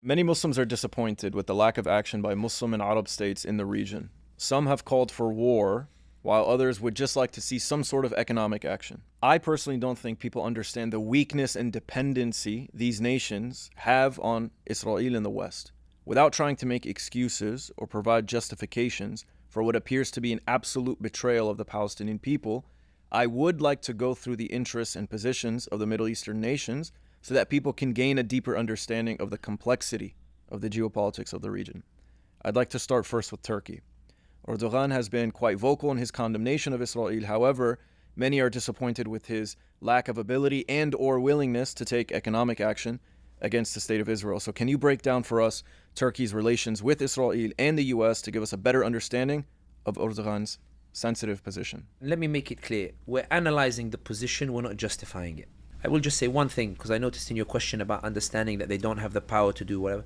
Many Muslims are disappointed with the lack of action by Muslim and Arab states in the region. Some have called for war, while others would just like to see some sort of economic action. I personally don't think people understand the weakness and dependency these nations have on Israel in the West. Without trying to make excuses or provide justifications for what appears to be an absolute betrayal of the Palestinian people, I would like to go through the interests and positions of the Middle Eastern nations so that people can gain a deeper understanding of the complexity of the geopolitics of the region. I'd like to start first with Turkey. Erdogan has been quite vocal in his condemnation of Israel. However, many are disappointed with his lack of ability and or willingness to take economic action against the state of Israel. So can you break down for us Turkey's relations with Israel and the US to give us a better understanding of Erdogan's sensitive position? Let me make it clear. We're analyzing the position, we're not justifying it. I will just say one thing, because I noticed in your question about understanding that they don't have the power to do whatever.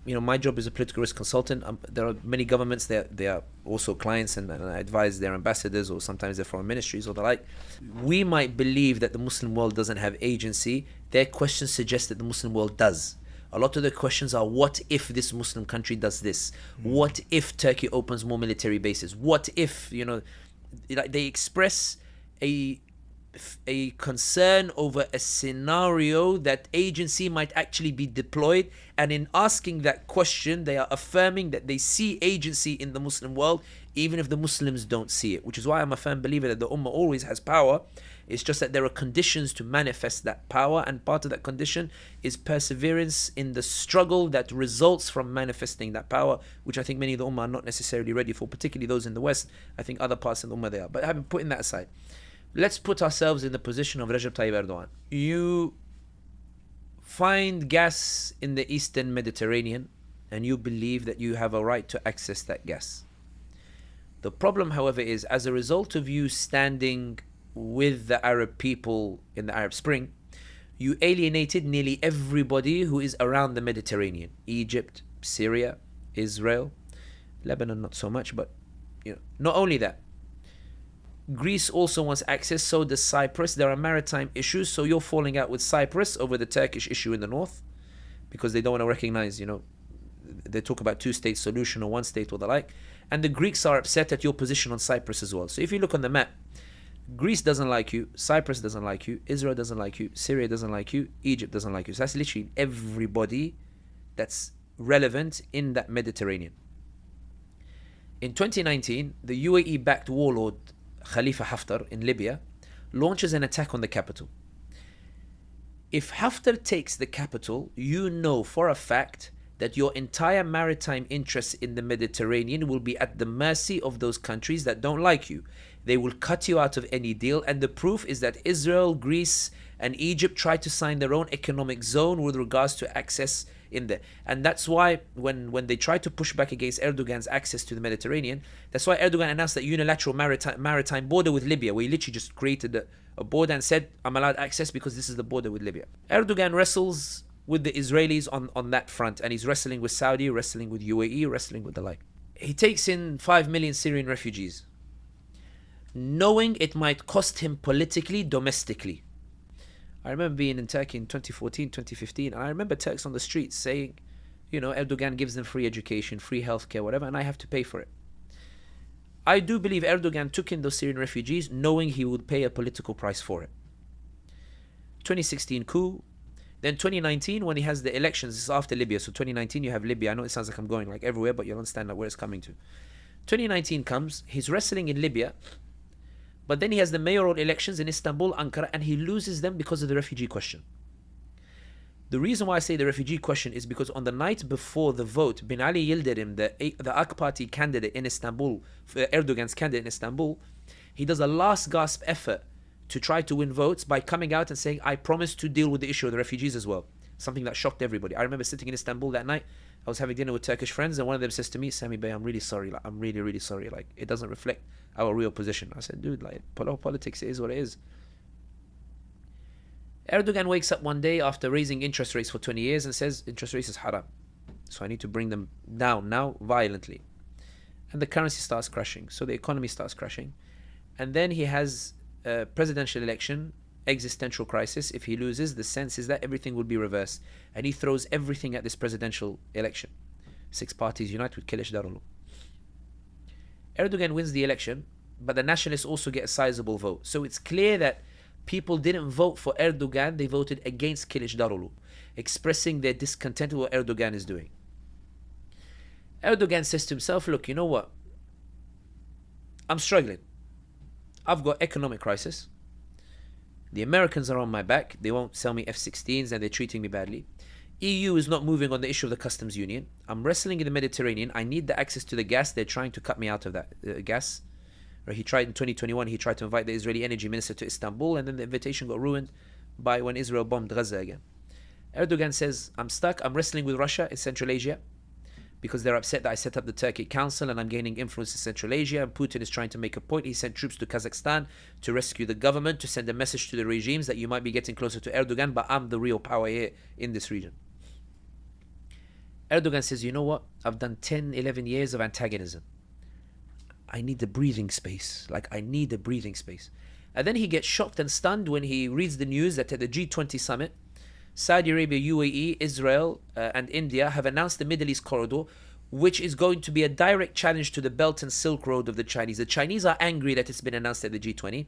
My job is a political risk consultant. There are many governments that they are also clients, and I advise their ambassadors, or sometimes their foreign ministries or the like. We might believe that the Muslim world doesn't have agency. Their questions suggest that the Muslim world does. A lot of the questions are, what if this Muslim country does this? What if Turkey opens more military bases? What if, they express a concern over a scenario that agency might actually be deployed, and in asking that question they are affirming that they see agency in the Muslim world even if the Muslims don't see it, which is why I'm a firm believer that the Ummah always has power. It's just that there are conditions to manifest that power, and part of that condition is perseverance in the struggle that results from manifesting that power, which I think many of the Ummah are not necessarily ready for, particularly those in the West. I think other parts of the Ummah they are. But having putting that aside, let's put ourselves in the position of Recep Tayyip Erdogan. You find gas in the Eastern Mediterranean and you believe that you have a right to access that gas. The problem, however, is as a result of you standing with the Arab people in the Arab Spring, you alienated nearly everybody who is around the Mediterranean. Egypt, Syria, Israel, Lebanon not so much, but not only that. Greece also wants access, so does Cyprus. There are maritime issues, so you're falling out with Cyprus over the Turkish issue in the north because they don't want to recognize, they talk about two-state solution or one state or the like. And the Greeks are upset at your position on Cyprus as well. So if you look on the map, Greece doesn't like you, Cyprus doesn't like you, Israel doesn't like you, Syria doesn't like you, Egypt doesn't like you. So that's literally everybody that's relevant in that Mediterranean. In 2019, the UAE-backed warlord Khalifa Haftar in Libya launches an attack on the capital. If Haftar takes the capital, you know for a fact that your entire maritime interests in the Mediterranean will be at the mercy of those countries that don't like you. They will cut you out of any deal, and the proof is that Israel, Greece, and Egypt try to sign their own economic zone with regards to access in there. And that's why when they try to push back against Erdogan's access to the Mediterranean, that's why Erdogan announced that unilateral maritime border with Libya, where he literally just created a border and said, I'm allowed access because this is the border with Libya. Erdogan wrestles with the Israelis on that front, and he's wrestling with Saudi, wrestling with UAE, wrestling with the like. He takes in 5 million Syrian refugees, knowing it might cost him politically, domestically. I remember being in Turkey in 2014, 2015, and I remember Turks on the streets saying, Erdogan gives them free education, free healthcare, whatever, and I have to pay for it. I do believe Erdogan took in those Syrian refugees knowing he would pay a political price for it. 2016 coup, then 2019 when he has the elections, this is after Libya, so 2019 you have Libya. I know it sounds like I'm going like everywhere, but you'll understand where it's coming to. 2019 comes, he's wrestling in Libya, but then he has the mayoral elections in Istanbul, Ankara, and he loses them because of the refugee question. The reason why I say the refugee question is because on the night before the vote, Bin Ali Yildirim, the AK Party candidate in Istanbul, Erdogan's candidate in Istanbul, he does a last gasp effort to try to win votes by coming out and saying, I promise to deal with the issue of the refugees as well. Something that shocked everybody. I remember sitting in Istanbul that night. I was having dinner with Turkish friends, and one of them says to me, Sami Bey, I'm really sorry. Like, I'm really, really sorry. Like, it doesn't reflect our real position. I said, dude, like, politics, it is what it is. Erdogan wakes up one day after raising interest rates for 20 years and says, interest rates is haram. So I need to bring them down now violently. And the currency starts crashing. So the economy starts crashing. And then he has a presidential election existential crisis. If he loses, the sense is that everything will be reversed. And he throws everything at this presidential election. 6 parties unite with Kilish Darulu. Erdogan wins the election, but the nationalists also get a sizable vote. So it's clear that people didn't vote for Erdogan, they voted against Kilish Darulu, expressing their discontent with what Erdogan is doing. Erdogan says to himself, look, you know what? I'm struggling. I've got economic crisis. The Americans are on my back. They won't sell me F-16s and they're treating me badly. EU is not moving on the issue of the customs union. I'm wrestling in the Mediterranean. I need the access to the gas. They're trying to cut me out of that gas. He tried in 2021, he tried to invite the Israeli energy minister to Istanbul, and then the invitation got ruined by when Israel bombed Gaza again. Erdogan says, I'm stuck. I'm wrestling with Russia in Central Asia because they're upset that I set up the Turkic Council and I'm gaining influence in Central Asia. And Putin is trying to make a point. He sent troops to Kazakhstan to rescue the government, to send a message to the regimes that you might be getting closer to Erdogan, but I'm the real power here in this region. Erdogan says, you know what? I've done 10, 11 years of antagonism. I need a breathing space. I need a breathing space. And then he gets shocked and stunned when he reads the news that at the G20 summit, Saudi Arabia, UAE, Israel, and India have announced the Middle East corridor, which is going to be a direct challenge to the Belt and Silk Road of the Chinese. The Chinese are angry that it's been announced at the G20,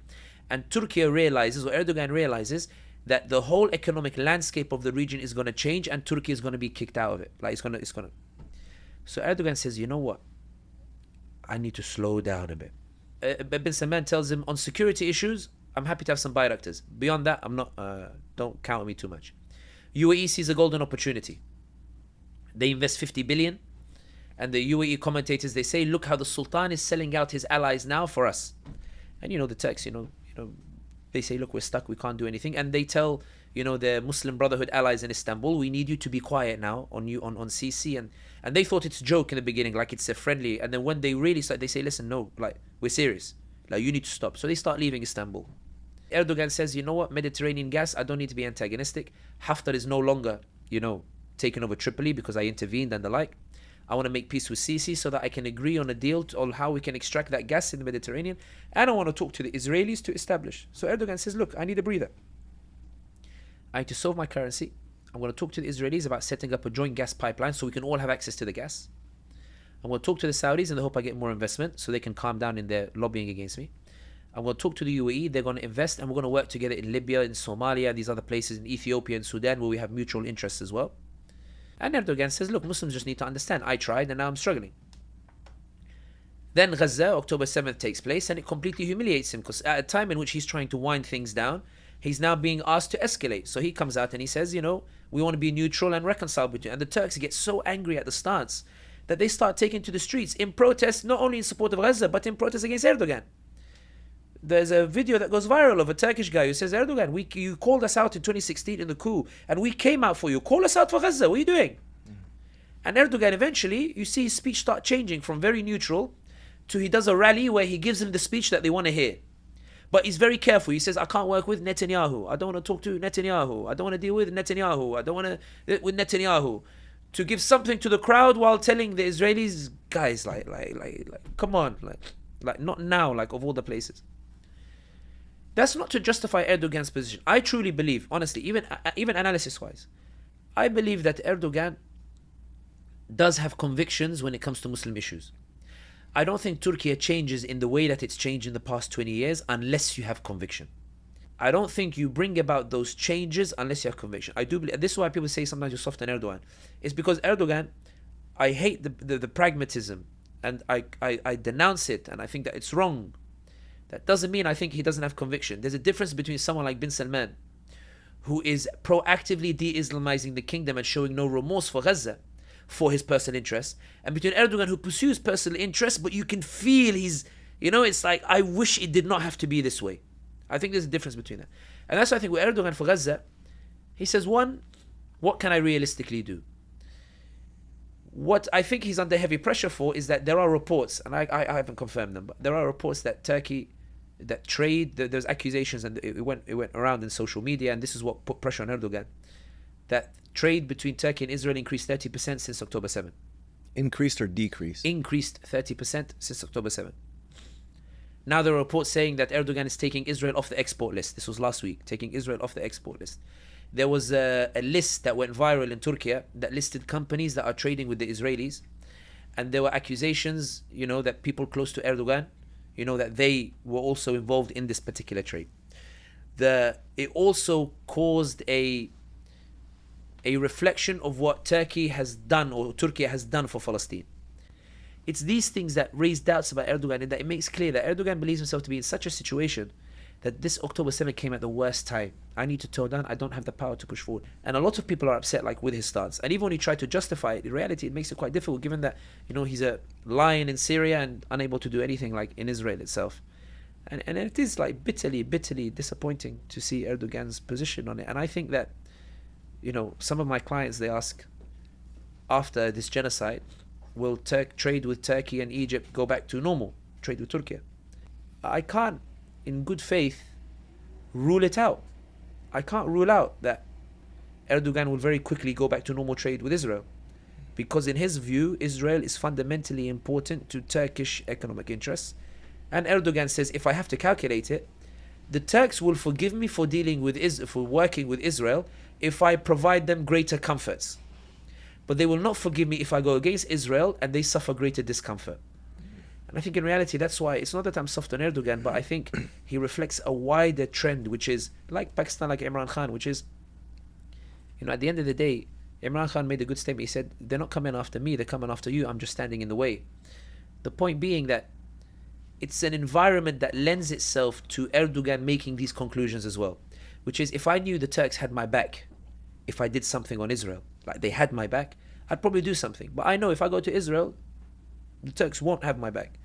and Turkey realizes, or Erdogan realizes, that the whole economic landscape of the region is going to change, and Turkey is going to be kicked out of it. It's going to. So Erdogan says, you know what? I need to slow down a bit. Bin Salman tells him, on security issues, I'm happy to have some Bayraktars. Beyond that, I'm not. Don't count on me too much. UAE sees a golden opportunity. They invest 50 billion, and the UAE commentators, they say, look how the Sultan is selling out his allies now for us. And the Turks, they say, look, we're stuck, we can't do anything. And they tell, the Muslim Brotherhood allies in Istanbul, we need you to be quiet now on Sisi. And they thought it's a joke in the beginning, like it's a friendly. And then when they really start, they say, listen, no, we're serious. You need to stop. So they start leaving Istanbul. Erdogan says, you know what, Mediterranean gas, I don't need to be antagonistic. Haftar is no longer, taking over Tripoli because I intervened and the like. I want to make peace with Sisi so that I can agree on a deal on how we can extract that gas in the Mediterranean. And I want to talk to the Israelis to establish. So Erdogan says, look, I need a breather. I need to solve my currency. I'm going to talk to the Israelis about setting up a joint gas pipeline so we can all have access to the gas. I'm going to talk to the Saudis in the hope I get more investment so they can calm down in their lobbying against me. I'm going to talk to the UAE. They're going to invest, and we're going to work together in Libya, in Somalia, these other places, in Ethiopia and Sudan, where we have mutual interests as well. And Erdogan says, look, Muslims just need to understand. I tried and now I'm struggling. Then Gaza, October 7th takes place, and it completely humiliates him because at a time in which he's trying to wind things down, he's now being asked to escalate. So he comes out and he says, we want to be neutral and reconcile between. And the Turks get so angry at the stance that they start taking to the streets in protest, not only in support of Gaza, but in protest against Erdogan. There's a video that goes viral of a Turkish guy who says, Erdogan, you called us out in 2016 in the coup, and we came out for you. Call us out for Gaza. What are you doing? And Erdogan eventually, you see his speech start changing from very neutral to he does a rally where he gives them the speech that they want to hear. But he's very careful. He says, I can't work with Netanyahu. I don't want to talk to Netanyahu. I don't want to deal with Netanyahu. I don't want to with Netanyahu. To give something to the crowd while telling the Israelis, guys, come on, not now, of all the places. That's not to justify Erdogan's position. I truly believe, honestly, even analysis-wise, I believe that Erdogan does have convictions when it comes to Muslim issues. I don't think Turkey changes in the way that it's changed in the past 20 years unless you have conviction. I don't think you bring about those changes unless you have conviction. I do believe, this is why people say sometimes you soften Erdogan. It's because Erdogan, I hate the pragmatism, and I denounce it, and I think that it's wrong. That doesn't mean I think he doesn't have conviction. There's a difference between someone like Bin Salman, who is proactively de-Islamizing the kingdom and showing no remorse for Gaza, for his personal interests, and between Erdogan, who pursues personal interests, but you can feel it's like, I wish it did not have to be this way. I think there's a difference between that. And that's why I think with Erdogan for Gaza, he says, one, what can I realistically do? What I think he's under heavy pressure for is that there are reports, and I haven't confirmed them, but there are reports that Turkey, that trade, there's accusations, and it went around in social media, and this is what put pressure on Erdogan, that trade between Turkey and Israel increased 30% since October 7. Increased or decreased? Increased 30% since October 7. Now there are reports saying that Erdogan is taking Israel off the export list. This was last week, taking Israel off the export list. There was a list that went viral in Turkey that listed companies that are trading with the Israelis. And there were accusations, that people close to Erdogan, that they were also involved in this particular trade. It also caused a reflection of what Turkey has done, or Turkey has done for Palestine. It's these things that raise doubts about Erdogan, and that it makes clear that Erdogan believes himself to be in such a situation that this October 7th came at the worst time. I need to toe down. I don't have the power to push forward. And a lot of people are upset, with his stance. And even when he tried to justify it, in reality, it makes it quite difficult, given that, he's a lion in Syria and unable to do anything in Israel itself. And it is bitterly disappointing to see Erdogan's position on it. And I think that, some of my clients, they ask, after this genocide, will trade with Turkey and Egypt go back to normal trade with Turkey? I can't, in good faith, rule it out. I can't rule out that Erdogan will very quickly go back to normal trade with Israel, because in his view, Israel is fundamentally important to Turkish economic interests. And Erdogan says, if I have to calculate it, the Turks will forgive me for for working with Israel if I provide them greater comforts. But they will not forgive me if I go against Israel and they suffer greater discomfort. And I think in reality, that's why it's not that I'm soft on Erdogan, but I think he reflects a wider trend, which is like Pakistan, like Imran Khan, which is, at the end of the day, Imran Khan made a good statement. He said, they're not coming after me, they're coming after you. I'm just standing in the way. The point being that it's an environment that lends itself to Erdogan making these conclusions as well, which is, if I knew the Turks had my back, if I did something on Israel, like they had my back, I'd probably do something. But I know if I go to Israel, the Turks won't have my back.